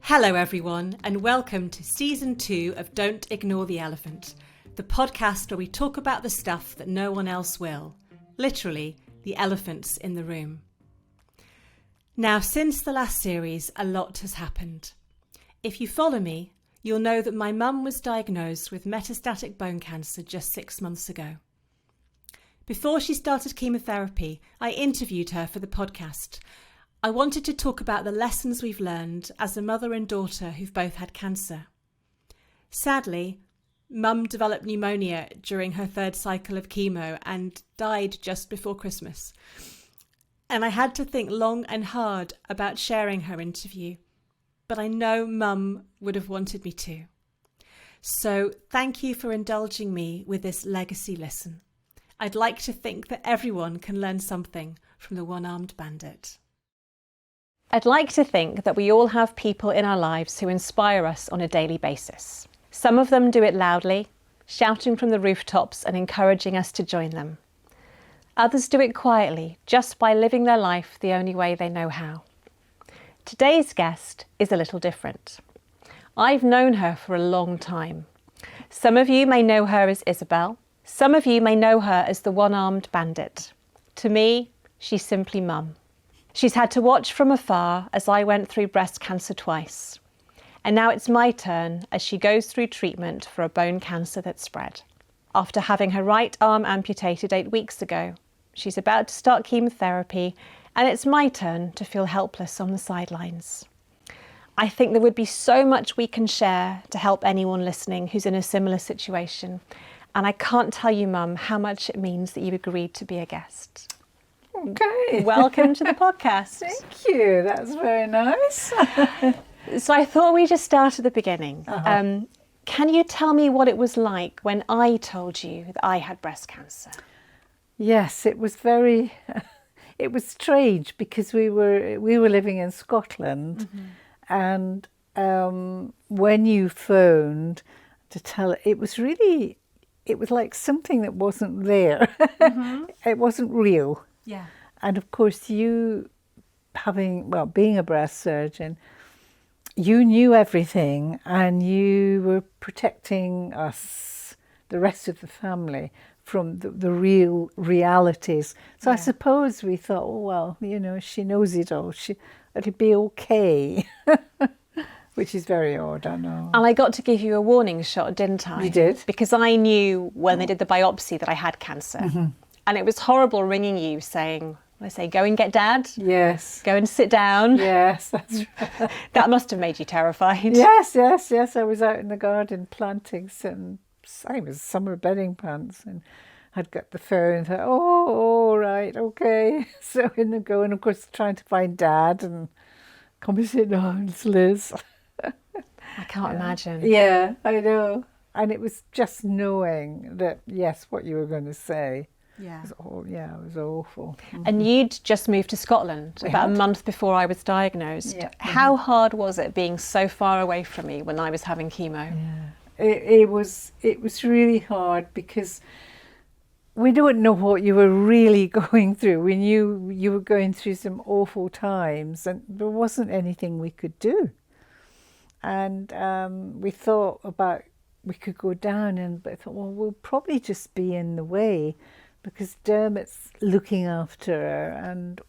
Hello everyone, and welcome to Season 2 of Don't Ignore the Elephant, the podcast where we talk about the stuff that no one else will. Literally, the elephants in the room. Now, since the last series, a lot has happened. If you follow me, you'll know that my mum was diagnosed with metastatic bone cancer just 6 months ago. Before she started chemotherapy, I interviewed her for the podcast. I wanted to talk about the lessons we've learned as a mother and daughter who've both had cancer. Sadly, Mum developed pneumonia during her third cycle of chemo and died just before Christmas. And I had to think long and hard about sharing her interview, but I know Mum would have wanted me to. So thank you for indulging me with this legacy listen. I'd like to think that everyone can learn something from the one-armed bandit. I'd like to think that we all have people in our lives who inspire us on a daily basis. Some of them do it loudly, shouting from the rooftops and encouraging us to join them. Others do it quietly, just by living their life the only way they know how. Today's guest is a little different. I've known her for a long time. Some of you may know her as Isobel. Some of you may know her as the one-armed bandit. To me, she's simply Mum. She's had to watch from afar as I went through breast cancer twice. And now it's my turn as she goes through treatment for a bone cancer that spread. After having her right arm amputated 8 weeks ago, she's about to start chemotherapy, and it's my turn to feel helpless on the sidelines. I think there would be so much we can share to help anyone listening who's in a similar situation. And I can't tell you, Mum, how much it means that you agreed to be a guest. Okay. Welcome to the podcast. Thank you. That's very nice. So I thought we'd just start at the beginning. Can you tell me what it was like when I told you that I had breast cancer? Yes, it was very. It was strange because we were living in Scotland, and when you phoned to tell it was like something that wasn't there. It wasn't real. Yeah. And of course, you being a breast surgeon, you knew everything and you were protecting us, the rest of the family, from the real realities. So I suppose we thought, oh, well, she knows it all. It'll be okay. Which is very odd, I know. And I got to give you a warning shot, didn't I? You did. Because I knew when they did the biopsy that I had cancer. And it was horrible ringing you saying, go and get Dad. Yes. Go and sit down. Yes, that's right. That must have made you terrified. Yes. I was out in the garden planting some, I think it was summer bedding plants, and I'd got the phone and thought, oh, right, okay. So in the go, and of course trying to find Dad and come and sit down, it's Liz. I can't imagine. Yeah, I know. And it was just knowing that, yes, what you were going to say. Yeah. It was awful. And you'd just moved to Scotland about a month before I was diagnosed. Yeah. How hard was it being so far away from me when I was having chemo? Yeah. It was really hard because we don't know what you were really going through. We knew you were going through some awful times and there wasn't anything we could do. And we thought about we could go down, but I thought, well, we'll probably just be in the way because Dermot's looking after her and,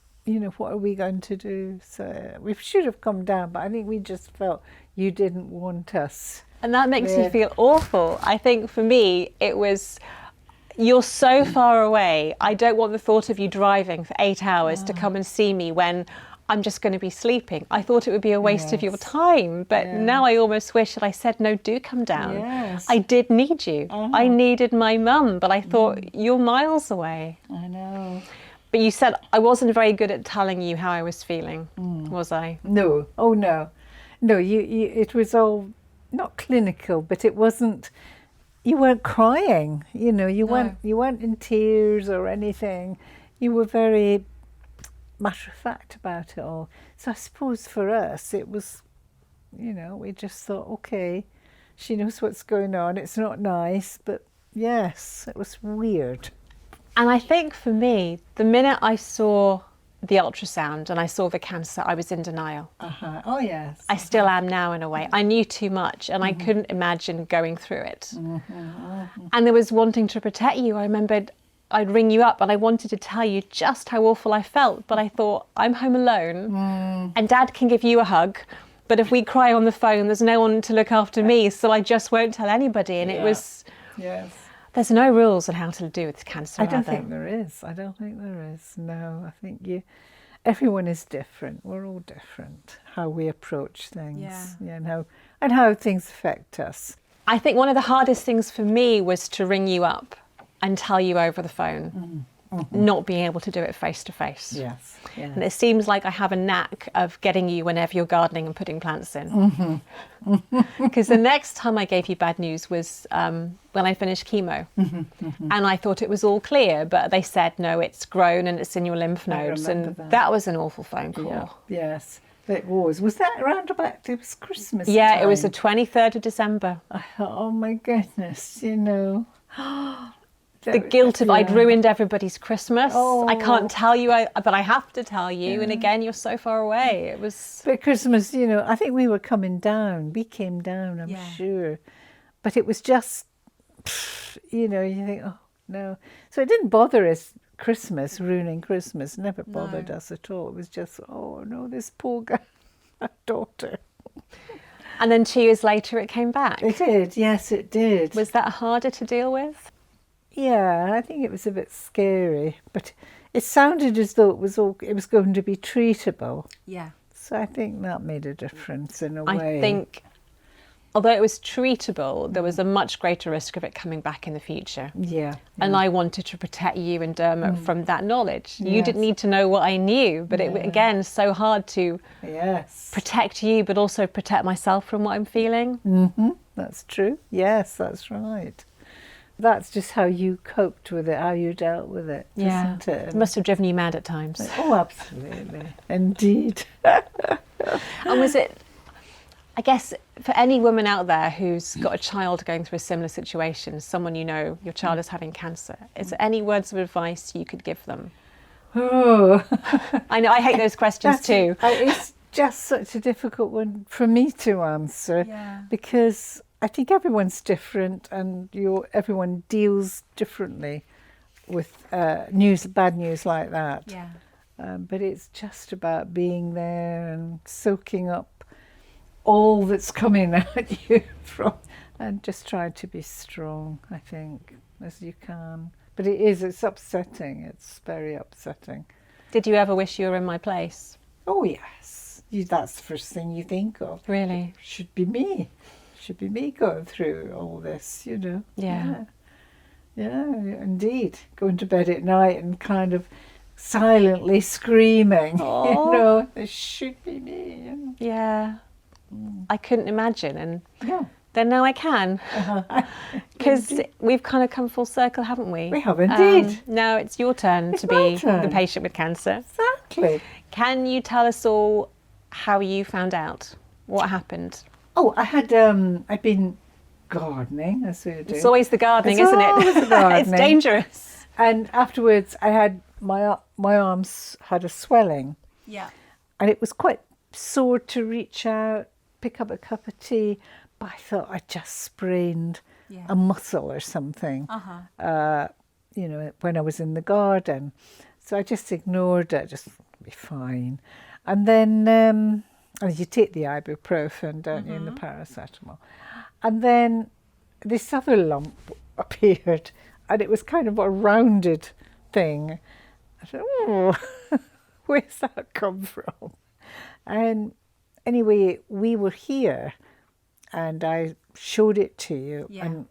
what are we going to do? So we should have come down, but I think we just felt you didn't want us. And that makes me feel awful. I think for me, it was, you're so far away. I don't want the thought of you driving for 8 hours to come and see me when I'm just going to be sleeping. I thought it would be a waste of your time, but now I almost wish that I said, no, do come down. Yes. I did need you. I needed my mum, but I thought you're miles away. I know. But you said I wasn't very good at telling you how I was feeling, was I? No. Oh, no. No, you it was all not clinical, but it wasn't, you weren't crying, you weren't in tears or anything. You were very matter of fact about it all. So I suppose for us it was, we just thought, okay, she knows what's going on. It's not nice, but yes, it was weird. And I think for me, the minute I saw the ultrasound and I saw the cancer, I was in denial. Oh, yes. I still am now in a way. I knew too much and I couldn't imagine going through it. And there was wanting to protect you. I remembered I'd ring you up and I wanted to tell you just how awful I felt, but I thought, I'm home alone and Dad can give you a hug, but if we cry on the phone, there's no one to look after me, so I just won't tell anybody. And it was... Yes. There's no rules on how to do with cancer. I don't think there is. No, I think everyone is different. We're all different. How we approach things, and how things affect us. I think one of the hardest things for me was to ring you up and tell you over the phone, not being able to do it face to face. Yes. And it seems like I have a knack of getting you whenever you're gardening and putting plants in. Because the next time I gave you bad news was when I finished chemo. And I thought it was all clear, but they said, no, it's grown and it's in your lymph nodes. And that was an awful phone call. Yeah. Yes, it was. Was that around about, it was Christmas Yeah, time? it was the 23rd of December. I thought, oh my goodness, The guilt of I'd ruined everybody's Christmas. Oh. I can't tell you, but I have to tell you. And again, you're so far away. It was... But Christmas, I think we were coming down. We came down, I'm sure. But it was just, you think, oh, no. So it didn't bother us, ruining Christmas. Never bothered us at all. It was just, oh, no, this poor guy, my daughter. And then 2 years later, it came back. It did, yes, it did. Was that harder to deal with? Yeah, I think it was a bit scary, but it sounded as though it was going to be treatable. Yeah. So I think that made a difference in a way. I think, although it was treatable, there was a much greater risk of it coming back in the future. Yeah. And I wanted to protect you and Dermot from that knowledge. You Yes. didn't need to know what I knew, but it again so hard to protect you, but also protect myself from what I'm feeling. That's true. Yes, that's right. That's just how you coped with it, how you dealt with it, isn't it? It must have driven you mad at times. Oh, absolutely. Indeed. And was it, I guess, for any woman out there who's got a child going through a similar situation, someone your child is having cancer, is there any words of advice you could give them? Oh. I know, I hate those questions too. It's just such a difficult one for me to answer because I think everyone's different and everyone deals differently with bad news like that. Yeah. But it's just about being there and soaking up all that's coming at you and just trying to be strong, I think, as you can. But it's upsetting. It's very upsetting. Did you ever wish you were in my place? Oh, yes. That's the first thing you think of. Really? Should be me going through all this, Yeah. Yeah, indeed. Going to bed at night and kind of silently screaming, it should be me. Yeah. I couldn't imagine, and then now I can. Because we've kind of come full circle, haven't we? We have indeed. Now it's your turn to be the patient with cancer. Exactly. Can you tell us all how you found out? What happened? Oh, I'd been gardening, as we do. It's always the gardening, It's isn't always it? the gardening. It's dangerous. And afterwards, I had my arms had a swelling. Yeah. And it was quite sore to reach out, pick up a cup of tea, but I thought I just sprained a muscle or something. When I was in the garden. So I just ignored it, just be fine. And then you take the ibuprofen, don't you, and the paracetamol. And then this other lump appeared, and it was kind of a rounded thing. I thought, oh, where's that come from? And anyway, we were here, and I showed it to you, and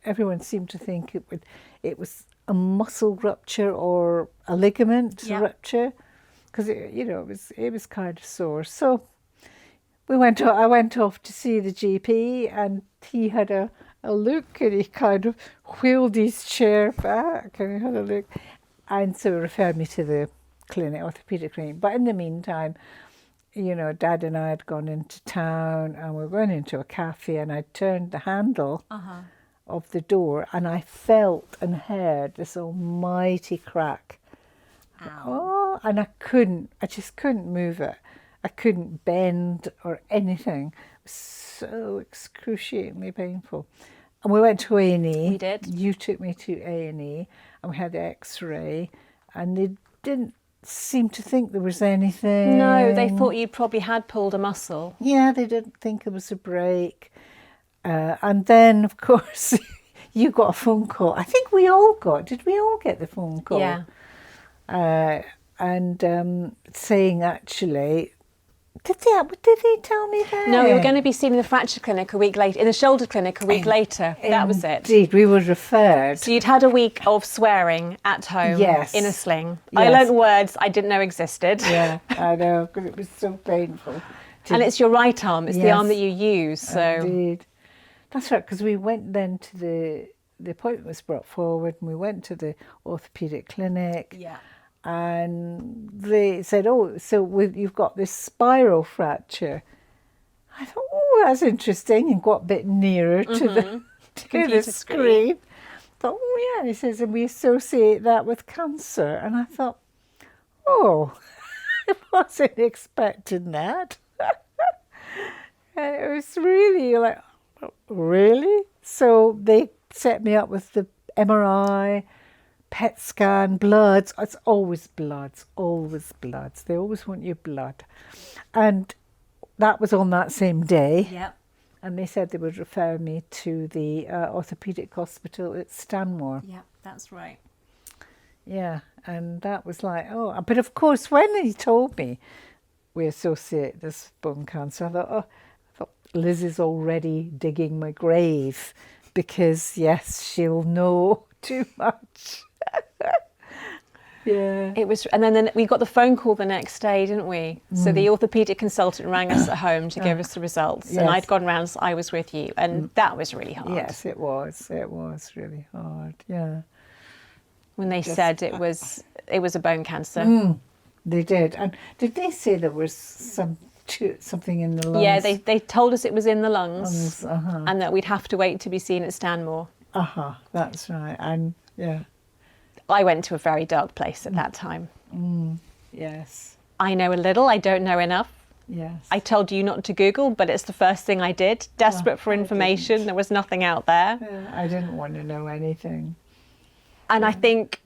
everyone seemed to think it was a muscle rupture or a ligament rupture, because it was kind of sore. So I went off to see the GP, and he had a look, and he kind of wheeled his chair back and he had a look, and so he referred me to the orthopaedic clinic. But in the meantime, Dad and I had gone into town, and we were going into a cafe, and I turned the handle of the door, and I felt and heard this almighty crack. Ow. Oh, oh, and I just couldn't move it. I couldn't bend or anything. It was so excruciatingly painful. And we went to A&E. We did. You took me to A&E, and we had the X-ray, and they didn't seem to think there was anything. No, they thought you probably had pulled a muscle. Yeah, they didn't think it was a break. And then, of course, you got a phone call. I think we all got. Did we all get the phone call? Yeah. Saying actually, did they tell me that? No, we were going to be seen in the fracture clinic a week later, in the shoulder clinic a week later. That was it. Indeed, we were referred. So you'd had a week of swearing at home Yes. in a sling. Yes. I learnt words I didn't know existed. Yeah, I know, because it was so painful. And it's your right arm, it's the Yes. arm that you use. So Indeed. That's right, because we went then to the appointment was brought forward, and we went to the orthopaedic clinic. yeah. And they said, oh, so you've got this spiral fracture. I thought, oh, that's interesting, and got a bit nearer to the Computer screen. Thought, oh, yeah. He says, and we associate that with cancer. And I thought, oh, I wasn't expecting that. And it was really like, really? So they set me up with the MRI, PET scan, bloods. It's always bloods, always bloods. They always want your blood. And that was on that same day. Yep. And they said they would refer me to the orthopaedic hospital at Stanmore. Yeah, that's right. Yeah, and that was like, oh, but of course, when he told me we associate this with bone cancer, I thought Liz is already digging my grave, because yes, she'll know too much. Yeah. It was, and then we got the phone call the next day, didn't we? So the orthopaedic consultant rang us at home to give us the results, and Yes. I'd gone round. So I was with you, and that was really hard. Yes, it was. It was really hard. Yeah. When they said it was a bone cancer. They did. And did they say there was something in the lungs? Yeah, they told us it was in the lungs, Uh-huh. and that we'd have to wait to be seen at Stanmore. That's right. And yeah. I went to a very dark place at that time. Yes. I know a little, I don't know enough. Yes. I told you not to Google, but it's the first thing I did. Desperate for information, there was nothing out there. I didn't want to know anything. And I think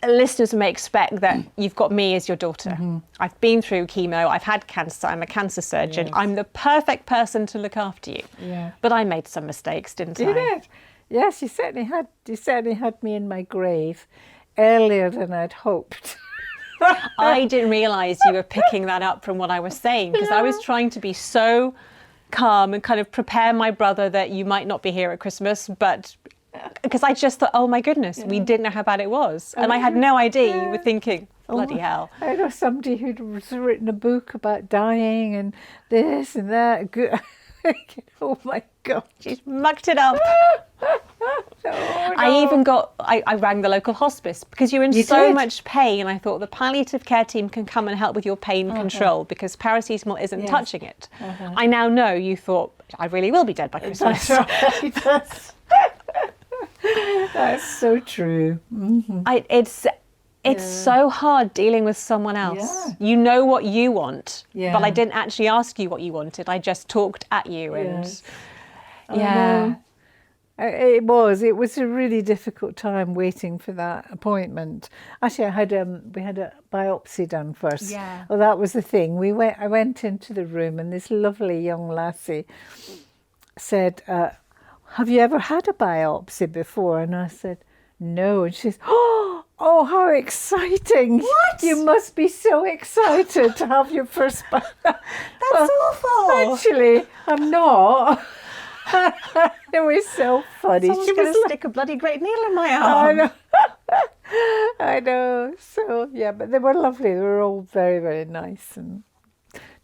listeners may expect that you've got me as your daughter. I've been through chemo, I've had cancer, I'm a cancer surgeon. Yes. I'm the perfect person to look after you. Yeah. But I made some mistakes, didn't I? You did. Yes, you certainly had me in my grave earlier than I'd hoped. I didn't realise you were picking that up from what I was saying, because I was trying to be so calm and kind of prepare my brother that you might not be here at Christmas, but because I just thought, oh my goodness, we didn't know how bad it was. And I had no idea you were thinking, bloody hell. I know somebody who'd written a book about dying and this and that. Oh my God. She's mucked it up. I rang the local hospice because you're in so did? much pain. I thought the palliative care team can come and help with your pain control, because paracetamol isn't touching it. I now know you thought, I really will be dead by Christmas. That's right. That's so true. It's so hard dealing with someone else. Yeah. You know what you want, Yeah. but I didn't actually ask you what you wanted. I just talked at you. Yes. And yeah. It was a really difficult time waiting for that appointment. Actually, we had a biopsy done first. Yeah. Well, that was the thing. I went into the room, and this lovely young lassie said, have you ever had a biopsy before? And I said, no. And she says, oh, how exciting. What? You must be so excited to have your first biopsy. That's awful. Actually, I'm not. It was so funny. Someone's going to stick a bloody great needle in my arm. I know. I know. So, yeah, but they were lovely. They were all very, very nice, and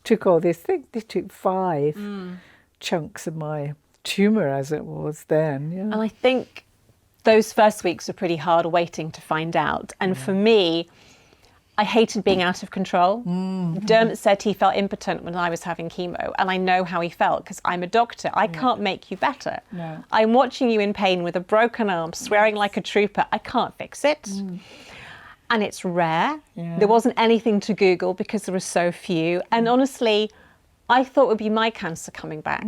took all this thing. They took 5 chunks of my tumour, as it was then. Yeah. And I think those first weeks were pretty hard waiting to find out. And for me, I hated being out of control. Dermot said he felt impotent when I was having chemo, and I know how he felt because I'm a doctor. I can't make you better. No. I'm watching you in pain with a broken arm, swearing like a trooper. I can't fix it. And it's rare. Yeah. There wasn't anything to Google because there were so few. And honestly, I thought it would be my cancer coming back.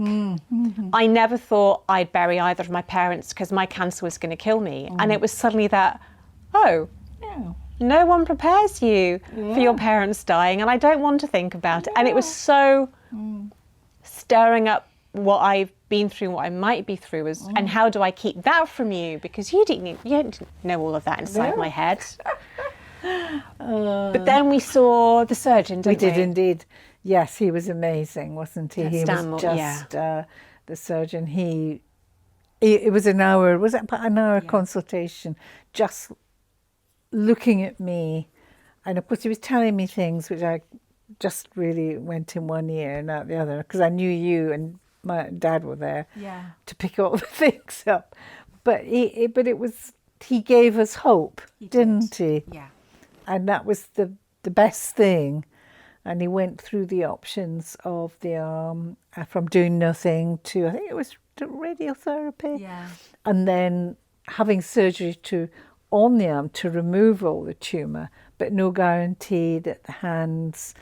I never thought I'd bury either of my parents because my cancer was going to kill me. And it was suddenly that, no one prepares you for your parents dying, and I don't want to think about it. And it was so stirring up what I've been through, what I might be through, and how do I keep that from you? Because you didn't know all of that inside my head. But then we saw the surgeon, didn't we? We did indeed. Yes, he was amazing, wasn't he? He Stanmore, was just the surgeon. It was an hour, was it about an hour consultation, just looking at me. And of course he was telling me things which I just really went in one ear and out the other, because I knew you and my dad were there to pick all the things up. But he gave us hope, didn't he? Yeah. And that was the best thing. And he went through the options of the arm, from doing nothing to, I think it was radiotherapy. Yeah. And then having surgery on the arm to remove all the tumour, but no guarantee that the hands,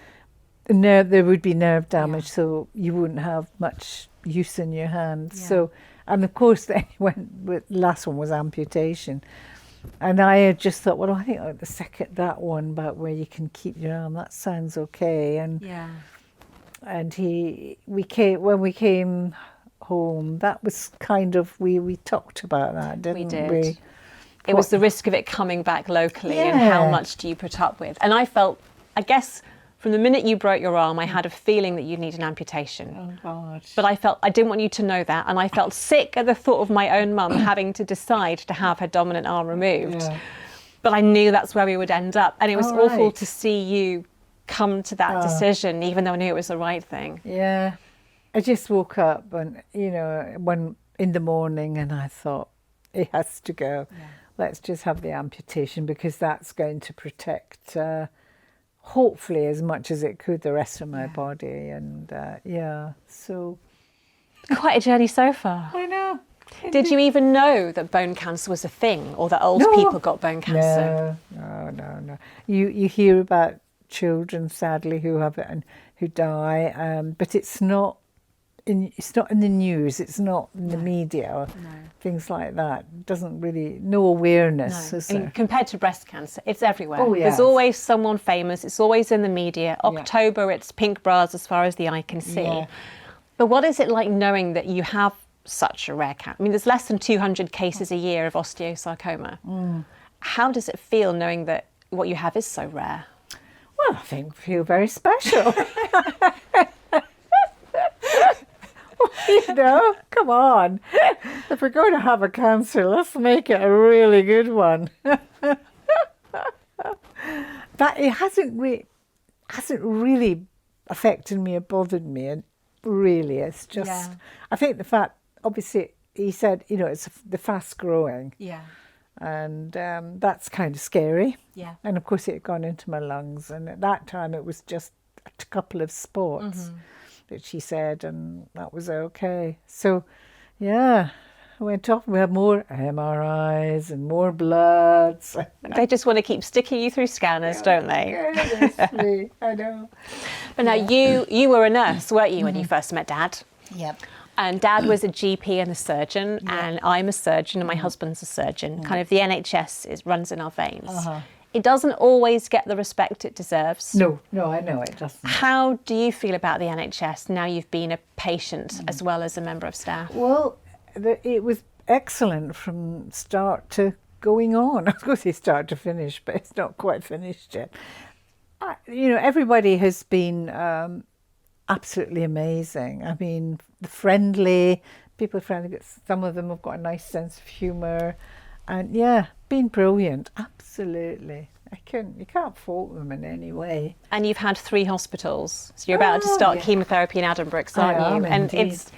there would be nerve damage, so you wouldn't have much use in your hands. Yeah. So, and of course, then the last one was amputation. And I had just thought, well, I think that one about where you can keep your arm, that sounds okay. And when we came home, that was kind of, we talked about that, didn't we? It was the risk of it coming back locally and how much do you put up with. And I felt, I guess, from the minute you broke your arm, I had a feeling that you'd need an amputation. Oh, God. But I didn't want you to know that. And I felt sick at the thought of my own mum having to decide to have her dominant arm removed. Yeah. But I knew that's where we would end up. And it was awful to see you come to that decision, even though I knew it was the right thing. Yeah. I just woke up and, in the morning, and I thought, it has to go. Yeah. Let's just have the amputation, because that's going to protect, hopefully as much as it could, the rest of my body. And so quite a journey so far. I know. Did you even know that bone cancer was a thing, or that old people got bone cancer? No. You hear about children, sadly, who have it and who die, but it's not in the news. It's not in the media. Things like that. Doesn't really, no awareness. No. Is there? And compared to breast cancer, it's everywhere. Oh, yes. There's always someone famous. It's always in the media. October, it's pink bras as far as the eye can see. Yeah. But what is it like knowing that you have such a rare cancer? I mean, there's less than 200 cases a year of osteosarcoma. How does it feel knowing that what you have is so rare? Well, I feel very special. Come on. If we're going to have a cancer, let's make it a really good one. That it hasn't really affected me or bothered me, and really, it's just. I think the fact, obviously, he said, it's the fast growing. Yeah. And that's kind of scary. Yeah. And of course, it had gone into my lungs, and at that time, it was just a couple of spots. That she said, and that was okay. So, I went off. We had more MRIs and more bloods. They just want to keep sticking you through scanners, don't they? Honestly, I know. But now you were a nurse, weren't you, when you first met Dad? Yep. And Dad was a GP and a surgeon, and I'm a surgeon, and my husband's a surgeon. Kind of the NHS runs in our veins. It doesn't always get the respect it deserves. No, I know it doesn't. How do you feel about the NHS now you've been a patient as well as a member of staff? Well, it was excellent from start to going on. I was going to say start to finish, but it's not quite finished yet. Everybody has been absolutely amazing. I mean, people are friendly. Some of them have got a nice sense of humour. And been brilliant, absolutely. You can't fault them in any way. And you've had 3 hospitals, so you're about to start chemotherapy in Addenbrooke's, aren't you? And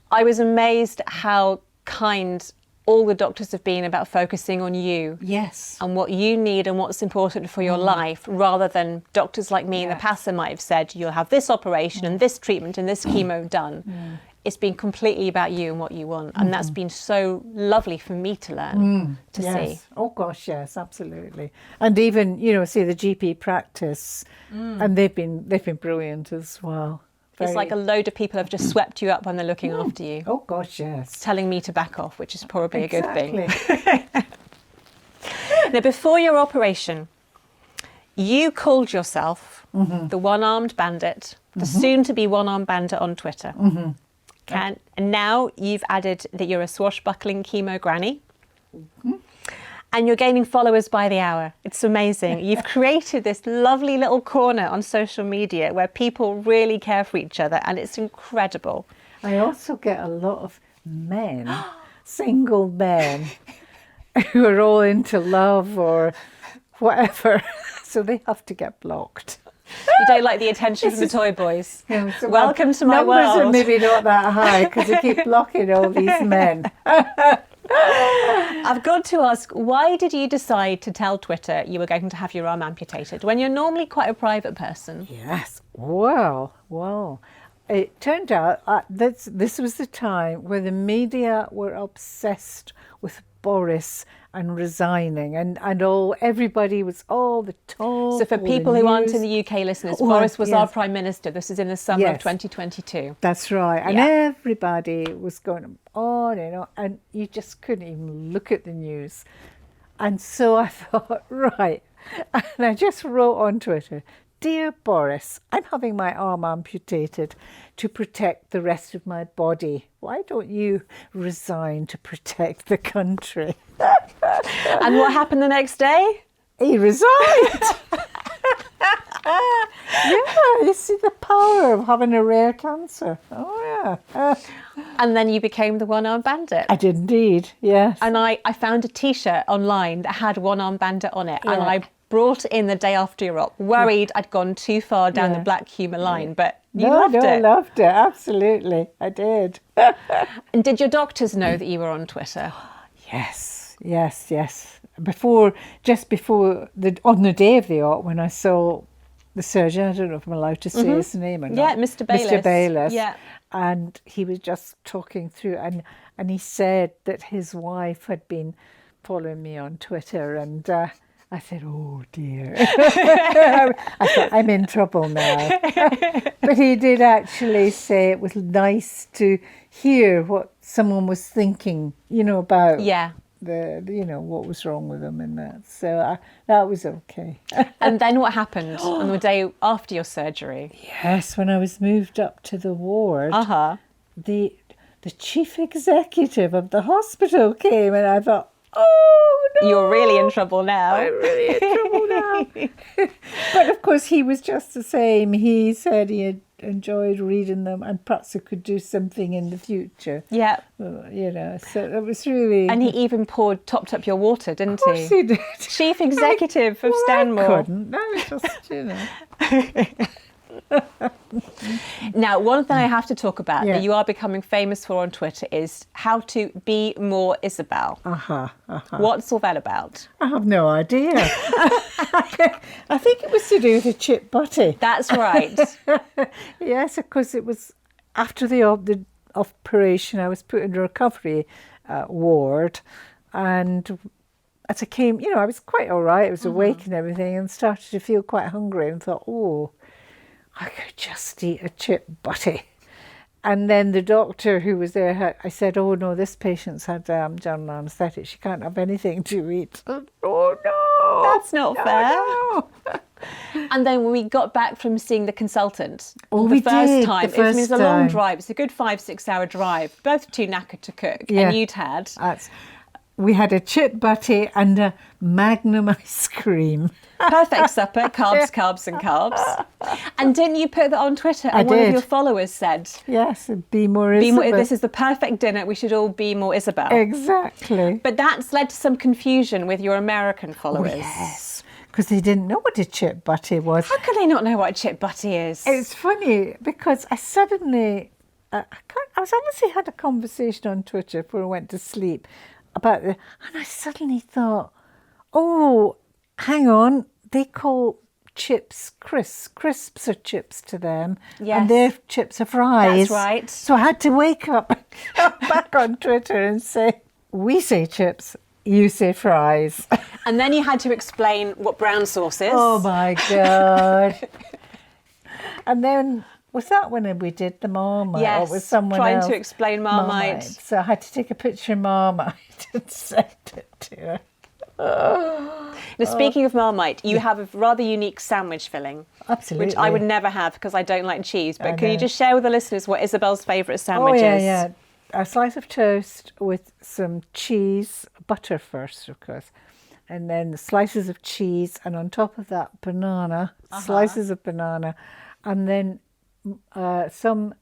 I was amazed at how kind all the doctors have been about focusing on you. Yes. And what you need and what's important for your life, rather than doctors like me in the past that might have said, you'll have this operation and this treatment and this chemo done. it's been completely about you and what you want. And that's been so lovely for me to learn, to see. Oh gosh, yes, absolutely. And even, you know, say the GP practice, and they've been brilliant as well. It's like a load of people have just swept you up when they're looking after you. Oh gosh, yes. Telling me to back off, which is probably a good thing. Exactly. Now, before your operation, you called yourself the one-armed bandit, the soon-to-be one-armed bandit on Twitter. And now you've added that you're a swashbuckling chemo granny. And you're gaining followers by the hour. It's amazing. You've created this lovely little corner on social media where people really care for each other, and it's incredible. I also get a lot of men, single men, who are all into love or whatever, so they have to get blocked. You don't like the attention from the toy boys. Yeah, so Welcome to my numbers world. are maybe not that high because they keep blocking all these men. I've got to ask, why did you decide to tell Twitter you were going to have your arm amputated when you're normally quite a private person? Yes. Well. It turned out this was the time where the media were obsessed with Boris and resigning, and everybody was all the talk. So for people who aren't in the UK listeners, Boris was our Prime Minister. This is in the summer of 2022. That's right. And everybody was going on and on, and you just couldn't even look at the news. And so I thought, right, and I just wrote on Twitter, "Dear Boris, I'm having my arm amputated to protect the rest of my body. Why don't you resign to protect the country?" And what happened the next day? He resigned. Yeah, you see the power of having a rare cancer. Oh, yeah. And then you became the one-armed bandit. I did indeed, yes. And I found a T-shirt online that had one-armed bandit on it. Yeah. And I brought it in the day after your op, worried I'd gone too far down the black humour line. But you loved it. I loved it, absolutely. I did. And did your doctors know that you were on Twitter? Yes. Just before, on the day of the op, when I saw the surgeon, I don't know if I'm allowed to say his name or not. Yeah, Mr. Bayliss. Mr. Bayliss. Yeah. And he was just talking through, and he said that his wife had been following me on Twitter, and I said, "Oh dear." I thought, I'm in trouble now. But he did actually say it was nice to hear what someone was thinking, about what was wrong with them and that. So that was okay. And then what happened on the day after your surgery? Yes, when I was moved up to the ward, the chief executive of the hospital came, and I thought, oh no, you're really in trouble now. I'm really in trouble now. But of course, he was just the same. He said he had enjoyed reading them, and perhaps he could do something in the future. Yeah. So it was really... And he even topped up your water, didn't he? Of course he did. Chief executive of Stanmore. I couldn't. That was just, Now, one thing I have to talk about that you are becoming famous for on Twitter is how to be more Isobel. What's all that about? I have no idea. I think it was to do with a chip butty. That's right. Yes, because it was after the operation, I was put in a recovery ward, and as I came, I was quite all right. I was awake and everything, and started to feel quite hungry, and thought, oh, I could just eat a chip butty. And then the doctor who was there, I said, oh no, this patient's had general anaesthetic. She can't have anything to eat. Oh no. That's not fair. No. And then when we got back from seeing the consultant, the first time, it was a long drive. It's a good 5-6 hour drive, both too knackered to cook. Yeah. And you'd had... We had a chip butty and a Magnum ice cream. Perfect supper, carbs and carbs. And didn't you put that on Twitter? And one of your followers said, yes, be more Isobel. This is the perfect dinner. We should all be more Isobel. Exactly. But that's led to some confusion with your American followers. Oh, yes, because they didn't know what a chip butty was. How could they not know what a chip butty is? It's funny because I suddenly, I honestly had a conversation on Twitter before I went to sleep and I suddenly thought, oh, hang on, they call chips, crisps are chips to them, Yes. and their chips are fries. That's right. So I had to wake up back on Twitter and say, we say chips, you say fries. And then you had to explain what brown sauce is. Oh my God. And then, was that when we did the Marmite? Yes, or was someone trying else? to explain Marmite. So I had to take a picture of Marmite and send it to her. Now, speaking of Marmite, you have a rather unique sandwich filling. Absolutely. Which I would never have because I don't like cheese. But I can you know. just share with the listeners what Isabel's favourite sandwich is? Yeah. A slice of toast with some cheese, butter first, of course, and then the slices of cheese, and on top of that, banana, slices of banana, and then some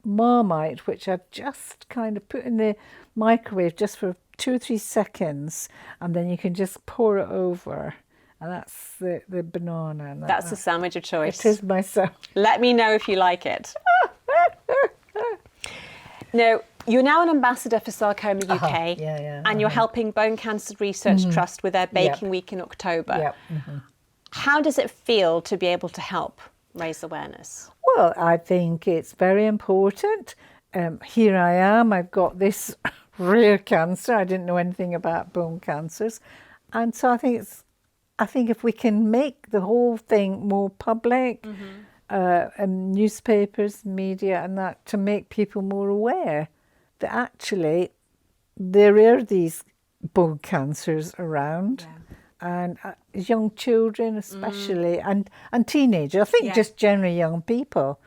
Marmite, which I've just kind of put in the microwave just for 2 or 3 seconds, and then you can just pour it over, and that's the banana. And That's the sandwich of choice. It is myself. Let me know if you like it. Now, you're now an ambassador for Sarcoma UK, and you're helping Bone Cancer Research Trust with their Baking Week in October. Yep. How does it feel to be able to help raise awareness? Well, I think it's very important. Here I am, I've got this rare cancer. I didn't know anything about bone cancers. And so I think if we can make the whole thing more public, and newspapers, media and that, to make people more aware that actually there are these bone cancers around. And young children especially, and teenagers, I think just generally young people.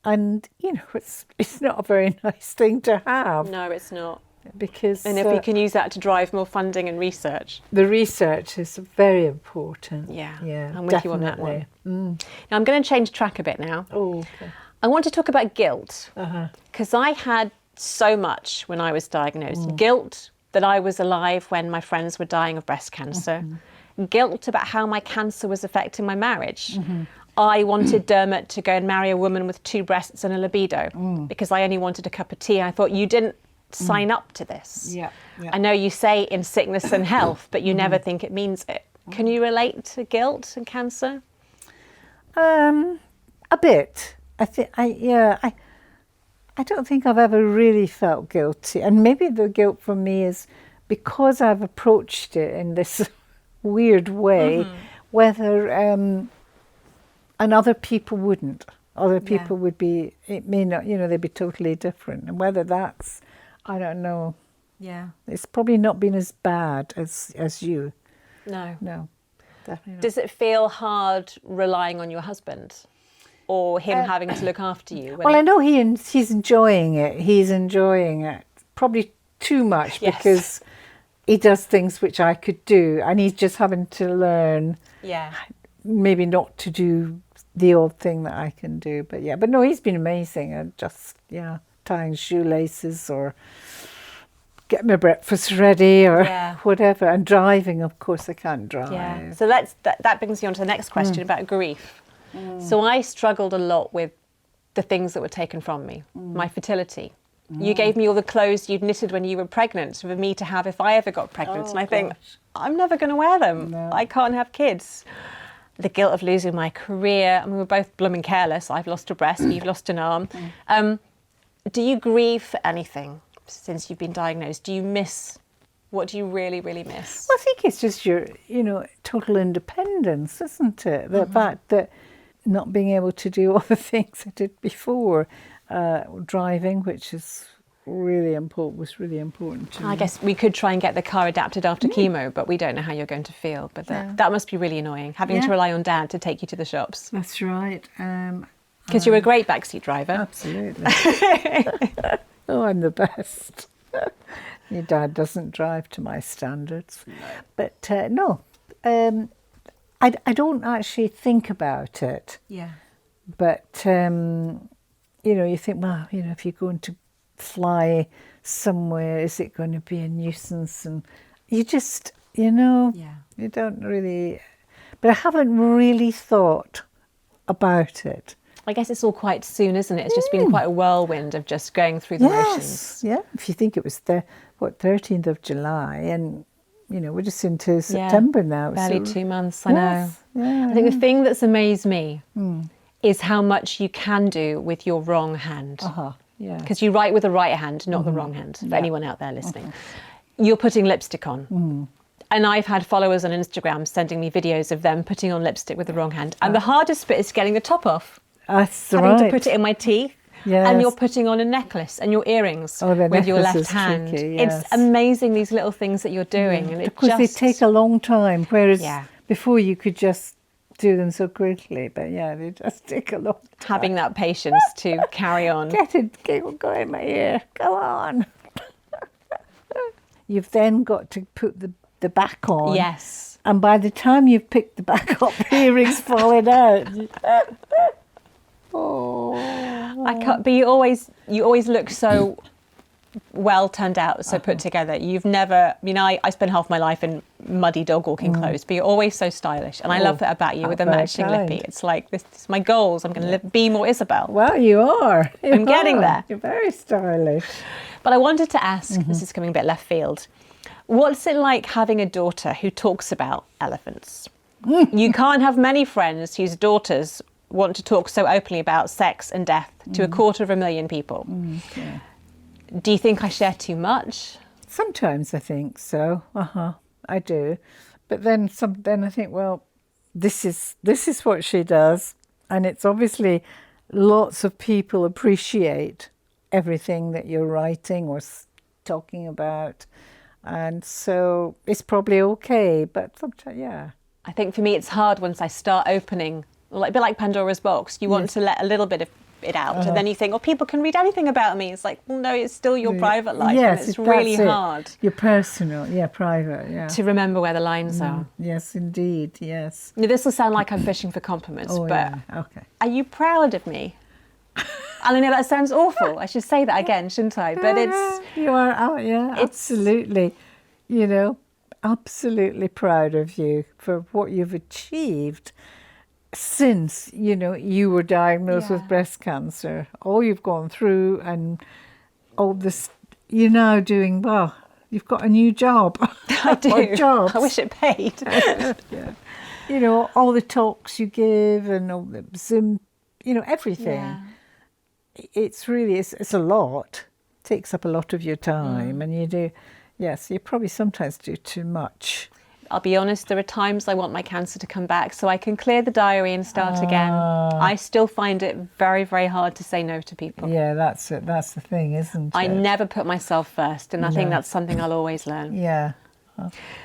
And, it's not a very nice thing to have. No, it's not. Because And if we can use that to drive more funding and research. the research is very important. Yeah, definitely. I'm with you on that one. Now, I'm going to change track a bit now. Oh, okay. I want to talk about guilt, because I had so much when I was diagnosed. Guilt that I was alive when my friends were dying of breast cancer. Guilt about how my cancer was affecting my marriage. I wanted Dermot to go and marry a woman with 2 breasts and a libido because I only wanted a cup of tea. I thought, you didn't sign up to this. I know you say in sickness and health, but you never think it means it. Can you relate to guilt and cancer? A bit. I don't think I've ever really felt guilty. And maybe the guilt for me is because I've approached it in this weird way, whether, and other people wouldn't. Other people would be, it may not, they'd be totally different. And whether that's, I don't know. Yeah. It's probably not been as bad as you. No. No, definitely not. Does it feel hard relying on your husband or him having to look after you? Well, I know he's enjoying it. He's enjoying it. Probably too much because he does things which I could do, and he's just having to learn maybe not to do the odd thing that I can do. But no, he's been amazing. And just, tying shoelaces or getting my breakfast ready or whatever. And driving, of course, I can't drive. Yeah. So that brings me on to the next question about grief. So I struggled a lot with the things that were taken from me, my fertility. You gave me all the clothes you'd knitted when you were pregnant for me to have if I ever got pregnant. And I think, I'm never going to wear them. No. I can't have kids. The guilt of losing my career. I mean, we're both blooming careless. I've lost a breast, you've lost an arm. Do you grieve for anything since you've been diagnosed? What do you really, really miss? Well, I think it's just your, total independence, isn't it? The fact that not being able to do all the things I did before, driving, which is was really important to me. I guess we could try and get the car adapted after chemo, but we don't know how you're going to feel. But that must be really annoying, having to rely on Dad to take you to the shops. That's right. Because you're a great backseat driver. Absolutely. Oh, I'm the best. Your dad doesn't drive to my standards. No. But no, I don't actually think about it. Yeah. But, you think, well, if you're going to fly somewhere, is it going to be a nuisance? And you just, you don't really... But I haven't really thought about it. I guess it's all quite soon, isn't it? It's just been quite a whirlwind of just going through the motions. Yeah, if you think it was 13th of July, and, we're just into September now. Barely 2 months, I know. Yeah. I think the thing that's amazed me is how much you can do with your wrong hand. Yeah. Because you write with the right hand, not the wrong hand, for anyone out there listening. You're putting lipstick on. And I've had followers on Instagram sending me videos of them putting on lipstick with the wrong hand. And the hardest bit is getting the top off. That's having to put it in my teeth. Yes. And you're putting on a necklace and your earrings with your left hand. Tricky, yes. It's amazing, these little things that you're doing. And because they take a long time, whereas Yeah. before you could just do them so quickly. But yeah, they just take a long time. Having that patience to carry on. Go in my ear. Go on. You've then got to put the back on. Yes. And by the time you've picked the back up, the earrings falling out. Oh. I can't, but you always look so well turned out, so put together. You've never, I spent half my life in muddy dog walking clothes, but you're always so stylish. And I love that about you with the matching lippy. It's like, this is my goals. I'm going to be more Isobel. Well, you are. I'm getting there. You're very stylish. But I wanted to ask, this is coming a bit left field, what's it like having a daughter who talks about elephants? You can't have many friends whose daughters want to talk so openly about sex and death to 250,000 people. Yeah. Do you think I share too much? Sometimes I think so. I do. But then I think, well, this is what she does, and it's obviously lots of people appreciate everything that you're writing or talking about, and so it's probably okay. But sometimes, yeah. I think for me it's hard once I start opening, a bit like Pandora's box. You want to let a little bit of it out, and then you think, people can read anything about me. It's like, well, no, it's still your private life. Yes, and it's really hard. Your personal, private, to remember where the lines are. Yes, indeed, yes. Now, this will sound like I'm fishing for compliments, but okay. Are you proud of me? And I know that sounds awful. I should say that again, shouldn't I? But you are. Oh, yeah, absolutely. Absolutely proud of you for what you've achieved since you were diagnosed with breast cancer. All you've gone through and all this. You're now doing well. You've got a new job. I do. Or jobs. I wish it paid. Yeah. All the talks you give and all the Zoom. Everything. Yeah. It's really it's a lot. It takes up a lot of your time, and you do. Yes, you probably sometimes do too much. I'll be honest, there are times I want my cancer to come back so I can clear the diary and start again. I still find it very, very hard to say no to people. Yeah, that's it. That's the thing, isn't it? I never put myself first, and I think that's something I'll always learn. Yeah.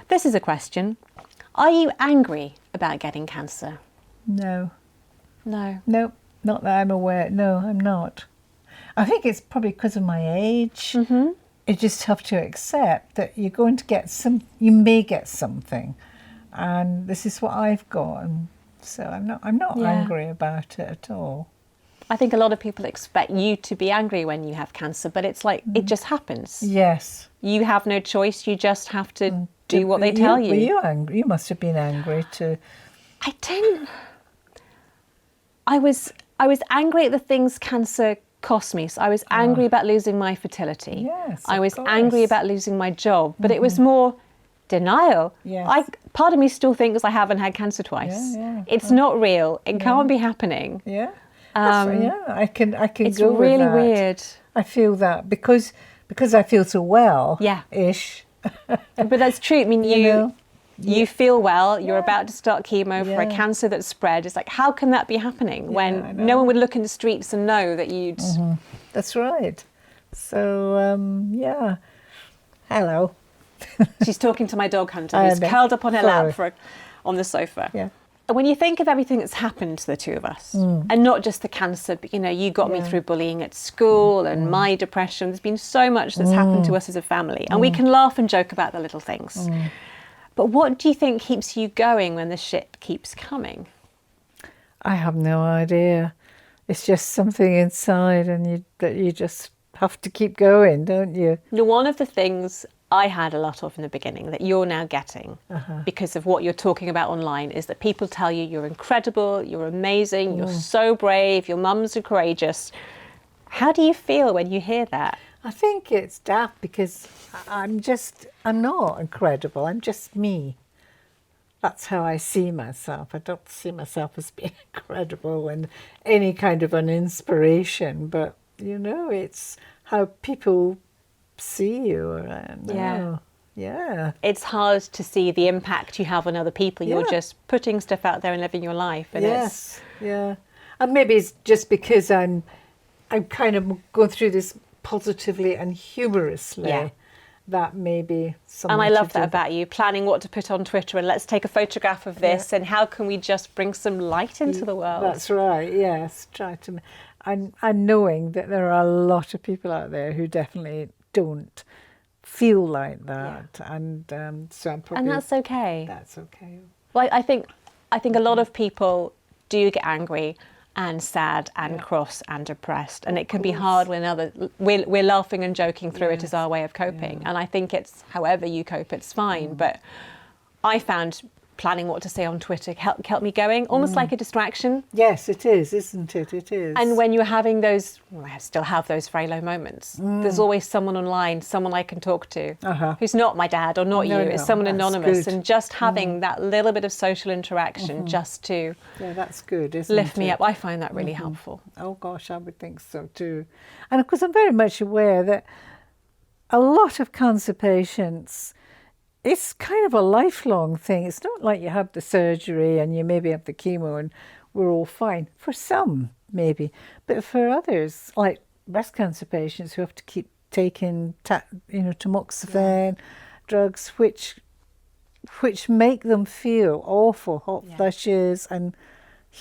This is a question. Are you angry about getting cancer? No. No. Nope, not that I'm aware. No, I'm not. I think it's probably because of my age. Mm-hmm. You just have to accept that you're going to get you may get something, and this is what I've got, and so I'm not angry about it at all. I think a lot of people expect you to be angry when you have cancer, but it's like it just happens. Yes. You have no choice. You just have to do what they tell you. Were you angry? You must have been angry too. I didn't. I was angry at the things cancer cost me. So I was angry about losing my fertility. Yes, I was angry about losing my job, but it was more denial. Yes. Part of me still thinks I haven't had cancer twice. Yeah. It's not real. It can't be happening. Yeah. I can It's go with really that. weird. I feel that because I feel so well. Yeah. Ish. But that's true. I mean, you feel well, you're about to start chemo for a Yeah. cancer that's spread. It's like, how can that be happening when no one would look in the streets and know that you'd... That's right. So, yeah. Hello. She's talking to my dog Hunter, who's curled up on her lap on the sofa. Yeah. And when you think of everything that's happened to the two of us, and not just the cancer, but, you got me through bullying at school and my depression. There's been so much that's happened to us as a family. And we can laugh and joke about the little things. But what do you think keeps you going when the shit keeps coming? I have no idea. It's just something inside, and that you just have to keep going, don't you? Now, one of the things I had a lot of in the beginning that you're now getting because of what you're talking about online is that people tell you you're incredible, you're amazing, you're so brave, your mums are courageous. How do you feel when you hear that? I think it's daft because I'm not incredible. I'm just me. that's how I see myself. I don't see myself as being incredible and any kind of an inspiration, but it's how people see you. Yeah. It's hard to see the impact you have on other people. You're just putting stuff out there and living your life. And yes, and maybe it's just because I'm kind of going through this positively and humorously. Yeah. That may be something. And I love that about you, planning what to put on Twitter and let's take a photograph of this and how can we just bring some light into the world. That's right, yes. Try to, and knowing that there are a lot of people out there who definitely don't feel like that. And so I'm probably... And that's okay. That's okay. Well, I think a lot of people do get angry and sad and cross and depressed, and it can be hard when we're laughing and joking through it as our way of coping. And I think it's however you cope, it's fine. But I found planning what to say on Twitter kept me going, almost like a distraction. Yes, it is, isn't it? It is. And when you're having those, I still have those very low moments. There's always someone online, someone I can talk to, who's not my dad or not you, it's someone anonymous. Good. And just having that little bit of social interaction just to that's good, isn't lift me up. I find that really helpful. Oh gosh, I would think so too. And of course, I'm very much aware that a lot of cancer patients, it's kind of a lifelong thing. It's not like you have the surgery and you maybe have the chemo and we're all fine. For some, maybe. But for others, like breast cancer patients who have to keep taking tamoxifen, drugs, which make them feel awful, hot flushes, and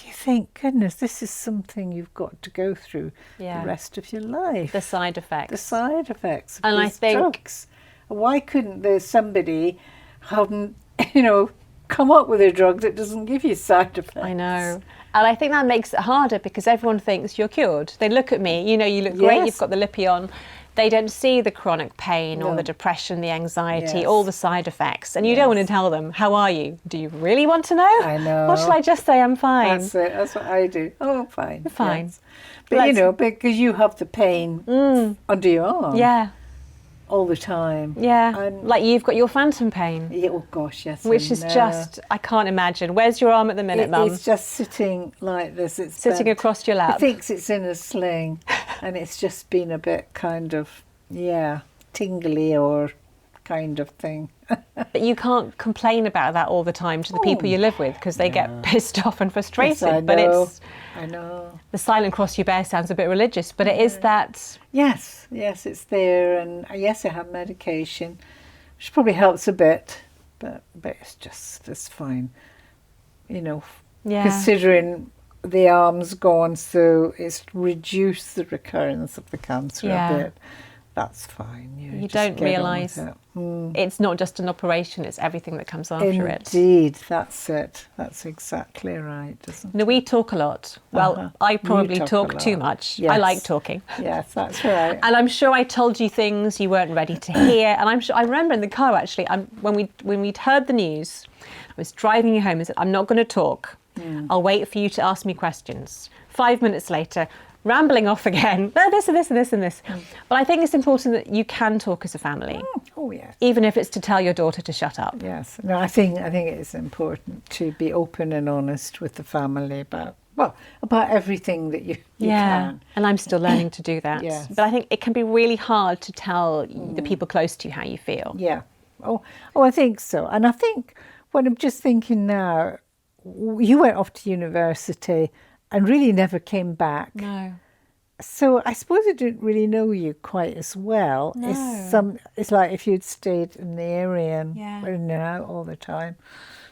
you think, goodness, this is something you've got to go through the rest of your life. The side effects. The side effects of and these I think drugs. Why couldn't there somebody come up with a drug that doesn't give you side effects? I know. And I think that makes it harder because everyone thinks you're cured. They look at me, you look great, you've got the lippy on. They don't see the chronic pain or the depression, the anxiety, all the side effects. And you don't want to tell them, how are you? Do you really want to know? I know. Or shall I just say I'm fine? That's it. That's what I do. Oh, I'm fine. I'm fine. Yes. But, because you have the pain under your arm. Yeah. All the time. Yeah, and like you've got your phantom pain. Yeah, oh gosh, yes. Which is just, I can't imagine. Where's your arm at the minute, Mum? It's just sitting like this. It's sitting bent. Across your lap. It thinks it's in a sling and it's just been a bit kind of, tingly or kind of thing. But you can't complain about that all the time to the people you live with because they get pissed off and frustrated. Yes, I know. The silent cross you bear sounds a bit religious, but it is that. Yes, it's there, and yes, I have medication, which probably helps a bit, but it's fine. Considering the arm's gone, so it's reduced the recurrence of the cancer a bit. That's fine. You don't realise it's not just an operation, it's everything that comes after it. Indeed, that's it. That's exactly right, isn't it? Now, we talk a lot. Well, I probably talk too much. Yes. I like talking. Yes, that's right. And I'm sure I told you things you weren't ready to hear. And I remember in the car, actually, when we'd heard the news, I was driving you home and said, I'm not going to talk. I'll wait for you to ask me questions. 5 minutes later, rambling off again, this and this and this and this. But I think it's important that you can talk as a family. Oh, yes. Even if it's to tell your daughter to shut up. Yes. No, I think it is important to be open and honest with the family about everything that you can. And I'm still learning to do that. Yes. But I think it can be really hard to tell the people close to you how you feel. Yeah. Oh, I think so. And I think what I'm just thinking now, you went off to university and really never came back. No. So I suppose I didn't really know you quite as well. No. It's like if you'd stayed in the area and were in and out all the time.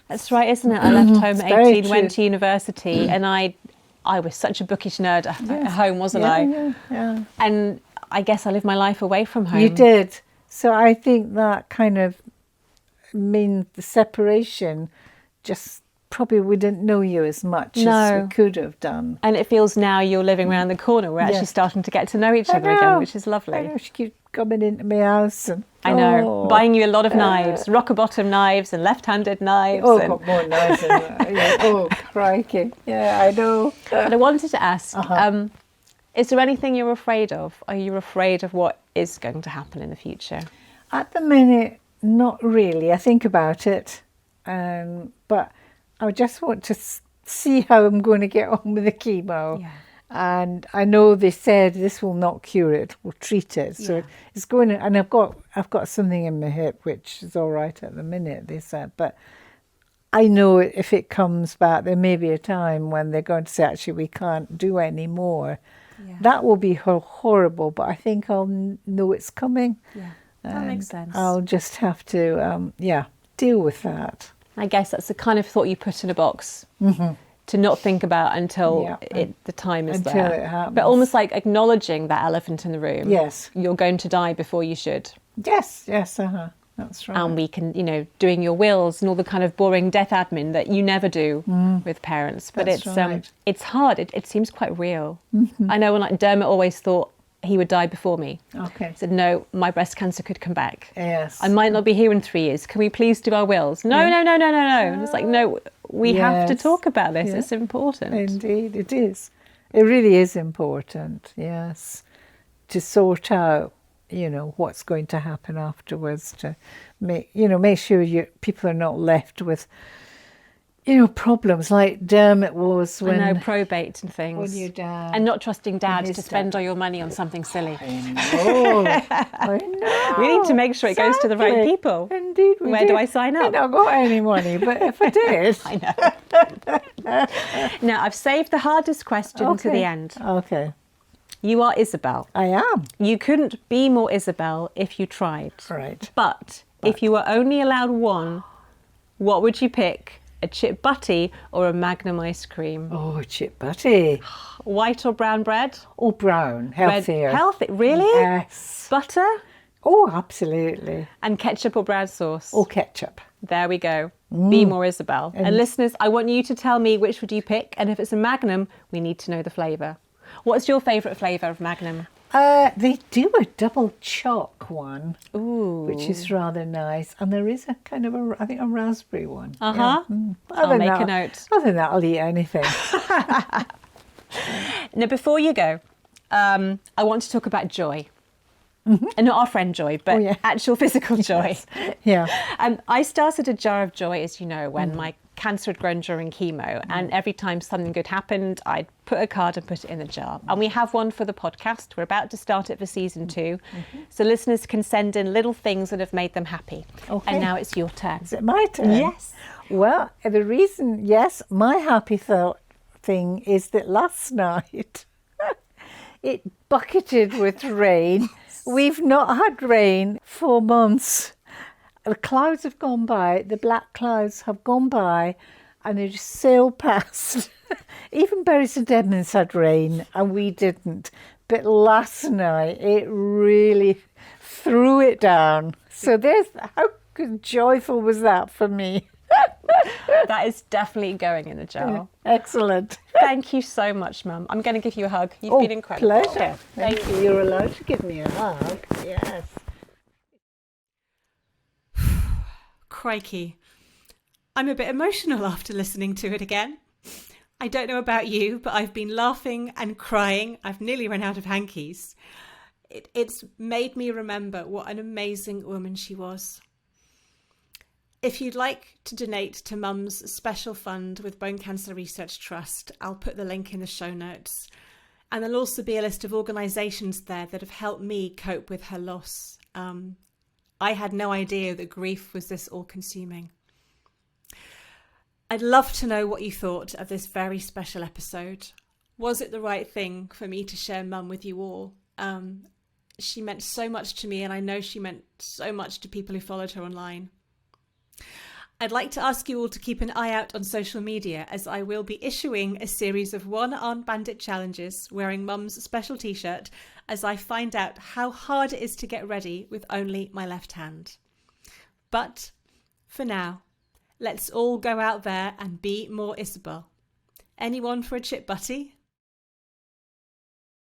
That's right, isn't it? I left home at 18, went to university, and I was such a bookish nerd at home, wasn't I? Yeah. And I guess I lived my life away from home. You did. So I think that kind of means the separation just probably we didn't know you as much as we could have done. And it feels now you're living around the corner. We're actually starting to get to know each other again, which is lovely. I know, she keeps coming into my house. And, I know, buying you a lot of knives, rocker-bottom knives and left-handed knives. Oh, got more knives than that. Oh, crikey. Yeah, I know. But I wanted to ask, is there anything you're afraid of? Are you afraid of what is going to happen in the future? At the minute, not really. I think about it But I just want to see how I'm going to get on with the chemo. Yeah. And I know they said this will not cure it, will treat it. So it's going to, and I've got something in my hip which is all right at the minute, they said. But I know if it comes back, there may be a time when they're going to say, actually, we can't do any more. Yeah. That will be horrible, but I think I'll know it's coming. Yeah, that makes sense. I'll just have to, deal with that. I guess that's the kind of thought you put in a box to not think about until the time is until there. It happens. But almost like acknowledging that elephant in the room. Yes. You're going to die before you should. Yes, that's right. And we can, doing your wills and all the kind of boring death admin that you never do with parents. But it's hard. It seems quite real. I know when Dermot always thought he would die before me. Okay. He said, no, my breast cancer could come back. Yes. I might not be here in 3 years. Can we please do our wills? No. And it's like, no, we have to talk about this. It's important. Indeed, it is. It really is important, yes, to sort out, what's going to happen afterwards, to make sure people are not left with, problems like Dermot was when... I know, probate and things. When your dad... And not trusting Dad to spend all your money on something silly. I know. We need to make sure it goes to the right people. Indeed, we Where do I sign up? I don't got any money, but if I did... I know. Now, I've saved the hardest question to the end. Okay. You are Isobel. I am. You couldn't be more Isobel if you tried. Right. But if you were only allowed one, what would you pick? A chip butty or a Magnum ice cream? Oh, a chip butty. White or brown bread? Oh, brown. Healthier. Healthy? Really? Yes. Butter? Oh, absolutely. And ketchup or brown sauce? Oh, ketchup. There we go. Be more Isobel. And listeners, I want you to tell me which would you pick. And if it's a Magnum, we need to know the flavour. What's your favourite flavour of Magnum? They do a double choc one, Ooh. which is rather nice. And there is a kind of a raspberry one. Uh-huh. Yeah. I'll make a note. Other than that, I'll eat anything. Now, before you go, I want to talk about joy. And not our friend Joy, but actual physical joy. Yeah. I started a jar of joy, as you know, when my cancer had grown during chemo. And every time something good happened, I'd put a card and put it in the jar. And we have one for the podcast. We're about to start it for season 2. So listeners can send in little things that have made them happy. Okay. And now it's your turn. Is it my turn? Yes. Well, the reason, my happy thing is that last night it bucketed with rain. We've not had rain for months. The clouds have gone by, the black clouds have gone by, and they just sailed past. Even Bury St Edmunds had rain, and we didn't. But last night, it really threw it down. So how joyful was that for me? That is definitely going in the jar. Excellent. Thank you so much, Mum. I'm going to give you a hug. You've been incredible. Pleasure. Thank you. You're allowed to give me a hug. Yes. Crikey. I'm a bit emotional after listening to it again. I don't know about you, but I've been laughing and crying. I've nearly run out of hankies. It's made me remember what an amazing woman she was. If you'd like to donate to Mum's special fund with Bone Cancer Research Trust, I'll put the link in the show notes. And there'll also be a list of organisations there that have helped me cope with her loss. I had no idea that grief was this all-consuming. I'd love to know what you thought of this very special episode. Was it the right thing for me to share Mum with you all? She meant so much to me, and I know she meant so much to people who followed her online. I'd like to ask you all to keep an eye out on social media, as I will be issuing a series of one-armed bandit challenges wearing Mum's special t-shirt as I find out how hard it is to get ready with only my left hand. But for now, let's all go out there and be more Isobel. Anyone for a chip butty?